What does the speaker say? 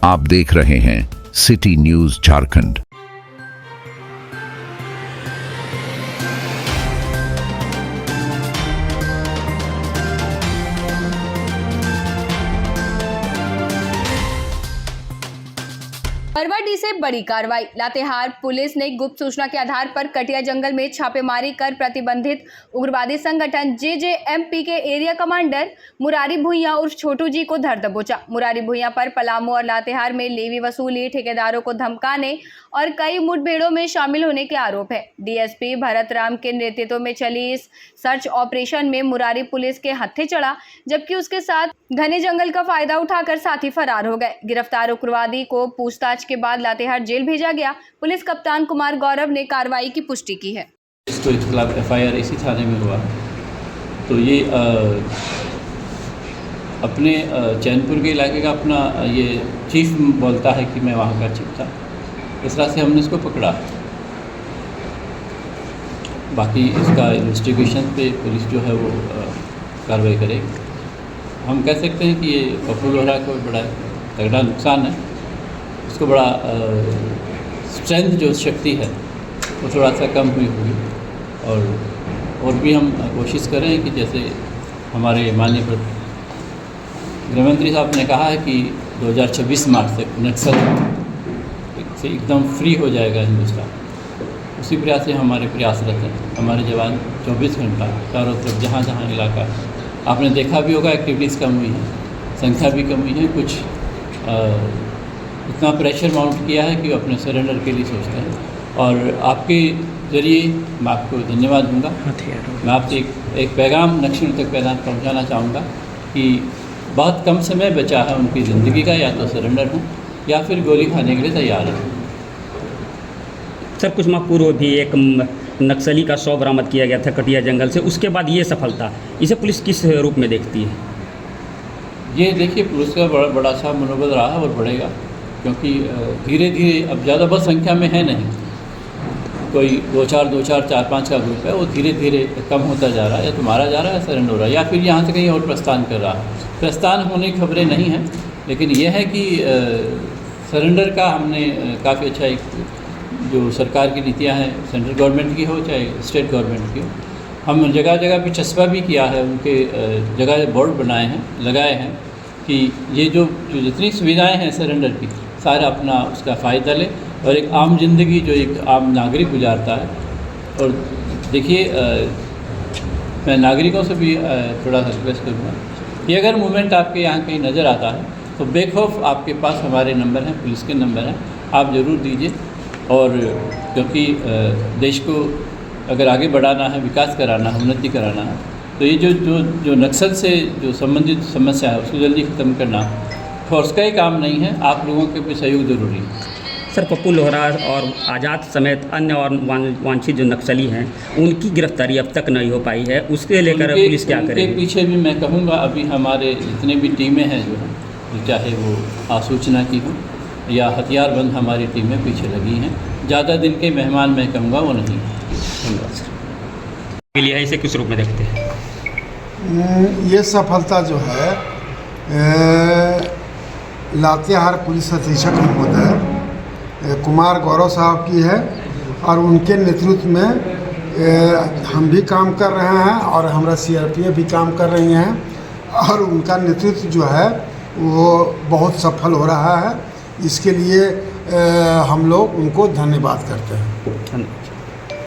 आप देख रहे हैं सिटी न्यूज झारखंड। बरवाडीह से बड़ी कार्रवाई। लातेहार पुलिस ने गुप्त सूचना के आधार पर कटिया जंगल में छापेमारी कर प्रतिबंधित उग्रवादी संगठन जेजेएमपी के एरिया कमांडर मुरारी भुइयां उर्फ छोटू जी को धर दबोचा। मुरारी भुइयां पर पलामू और लातेहार में लेवी वसूली, ठेकेदारों को धमकाने और कई मुठभेड़ों में शामिल होने के आरोप है। डीएसपी भरत राम के नेतृत्व में चली इस सर्च ऑपरेशन में मुरारी पुलिस के हत्थे चढ़ा, जबकि उसके साथ घने जंगल का फायदा उठाकर साथी फरार हो गए। गिरफ्तार उग्रवादी को पूछताछ के बाद लातेहार जेल भेजा गया। पुलिस कप्तान कुमार गौरव ने कार्रवाई की पुष्टि की है। इसके खिलाफ एफआईआर इसी थाने में हुआ। तो ये अपने चैनपुर के इलाके का अपना ये चीफ बोलता है कि मैं वहाँ का चीफ था। इस तरह से हमने इसको पकड़ा। बाकी इसका इन्वेस्टिगेशन पे पुलिस जो है वो कार्रवाई करेगी। हम कह सकते हैं कि ये पप्पू लोहरा को बड़ा तगड़ा नुकसान है। उसको बड़ा स्ट्रेंथ जो शक्ति है वो थोड़ा सा कम हुई होगी। और भी हम कोशिश करें कि जैसे हमारे माननीय गृहमंत्री साहब ने कहा है कि 2026 मार्च तक नक्सल से एकदम फ्री हो जाएगा हिंदुस्तान। उसी प्रयास से हमारे प्रयासरत हैं। हमारे जवान 24 घंटा चारों तरफ जहाँ जहाँ इलाका है, आपने देखा भी होगा एक्टिविटीज़ कम हुई हैं, संख्या भी कम हुई है। कुछ इतना प्रेशर माउंट किया है कि अपने सरेंडर के लिए सोचते हैं। और आपके ज़रिए मैं आपको धन्यवाद दूंगा। मैं आपसे एक पैगाम नक्सलियों तक पहुंचाना चाहूँगा कि बहुत कम समय बचा है उनकी ज़िंदगी का। या तो सरेंडर हों या फिर गोली खाने के लिए तैयार हैं। सर, कुछ माह पूर्व भी एक नक्सली का शव बरामद किया गया था कटिया जंगल से, उसके बाद ये सफलता, इसे पुलिस किस रूप में देखती है? ये देखिए, पुलिस का बड़ा सा मनोबल रहा है और बढ़ेगा, क्योंकि धीरे धीरे अब ज़्यादा बस संख्या में है नहीं। कोई 2-4, 4-5 का ग्रुप है, वो धीरे धीरे कम होता जा रहा है। या तो मारा जा रहा है, सरेंडर हो रहा है, या फिर यहाँ से कहीं और प्रस्थान कर रहा है। प्रस्थान होने की खबरें नहीं हैं, लेकिन यह है कि सरेंडर का हमने काफ़ी अच्छा एक जो सरकार की नीतियाँ हैं, सेंट्रल गवर्नमेंट की हो चाहे स्टेट गवर्नमेंट की हो, हम जगह जगह पे चस्पा भी किया है। उनके जगह बोर्ड बनाए हैं, लगाए हैं कि ये जो जितनी सुविधाएं हैं सरेंडर की, सारा अपना उसका फ़ायदा ले और एक आम जिंदगी जो एक आम नागरिक गुजारता है। और देखिए, मैं नागरिकों से भी थोड़ा सा रिक्वेस्ट करूँगा कि अगर मूवमेंट आपके यहाँ कहीं नज़र आता है तो बेखौफ आपके पास हमारे नंबर हैं, पुलिस के नंबर हैं, आप ज़रूर दीजिए। और क्योंकि देश को अगर आगे बढ़ाना है, विकास कराना है, उन्नति कराना है, तो ये जो नक्सल से जो संबंधित समस्या है उसको जल्दी ख़त्म करना फोर्स का ही काम नहीं है, आप लोगों के भी सहयोग ज़रूरी है। सर, पप्पू लोहरा और आज़ाद समेत अन्य और वांछित जो नक्सली हैं, उनकी गिरफ्तारी अब तक नहीं हो पाई है, उसके लेकर पुलिस क्या करेगी? उनके पीछे भी मैं कहूँगा, अभी हमारे जितने भी टीमें हैं जो हैं, चाहे वो आसूचना की हो या हथियारबंद हमारी टीमें पीछे लगी हैं। ज़्यादा दिन के मेहमान मैं कहूँगा वो नहीं है। धन्यवाद सर। के लिए इसे किस रूप में देखते हैं? ये सफलता जो है लातेहार पुलिस अधीक्षक महोदय कुमार गौरव साहब की है और उनके नेतृत्व में हम भी काम कर रहे हैं और हमारा सीआरपीएफ भी काम कर रही हैं। और उनका नेतृत्व जो है वो बहुत सफल हो रहा है। इसके लिए हम लोग उनको धन्यवाद करते हैं। धन्यवाद।